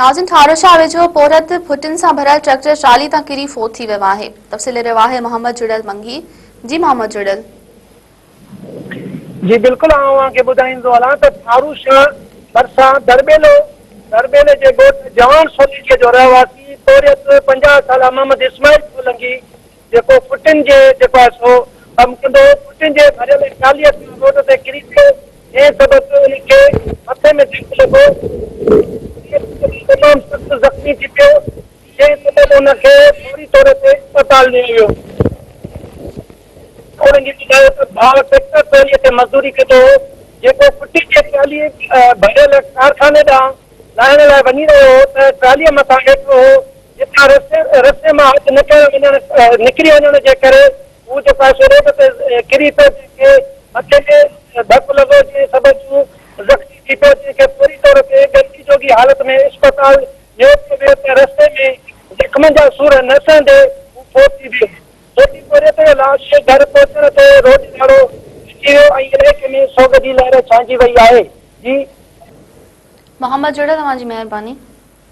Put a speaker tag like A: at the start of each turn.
A: नाज़िन ठारोशाह वेझो पोरत फुटिन सां भरियल ट्रक जे ट्राली तां किरी फोत थी वियो आहे। तफ़सील रहियो आहे मोहम्मद जुड़ल मंगी। जी मोहम्मद जुड़ल।
B: जी बिल्कुल आवांखे ॿुधाईंदो हलां त ठारूशाह भरिसां दरबेले जे ॻोठ जवान सोनीके जो रहवासी पोरियत 50 साला मोहम्मद इस्माइल सोलंकी जेको फुटिन जे जेको आहे सो कमु कंदो फुटिन जे भरियल ट्रालीअ सां रोड ते किरी पियो ऐं सबबु उनखे मथे में धकु लॻो तमामु सख़्तु ज़ख़्मी थी पियो जंहिं सबबु उनखे फौरी तौर ते अस्पताल में वियो। उन्हनि जी ॿुधायो त भाउ ट्रैक्टर ट्रालीअ ते मज़दूरी कंदो हो जेको फुटी जे ट्राली भरियल कारखाने ॾांहुं लाहिण लाइ वञी रहियो हो त ट्रालीअ मथां वेठो हो जितां रस्ते मां हथु निकिरी वञण जे करे हू जेको आहे सो रोड ते किरी पियो जंहिंखे मथे में धकु लॻो जंहिं सबबु ज़ख़्मी थी पियो जंहिंखे पूरी तौर ते गंदी जोगी हालत में अस्पताल लियो पियो वियो त रस्ते में ज़ख़्मनि जा सूर न सहंदे हू फोत थी वियो। छोटी पोरे ते लाश घर पहुचण ते रोड ॾाढो थी वियो ऐं इलाइक़े में सोग जी लहर छांइजी वई आहे। जी
A: मोहम्मद जुड़ल, तव्हांजी महिरबानी।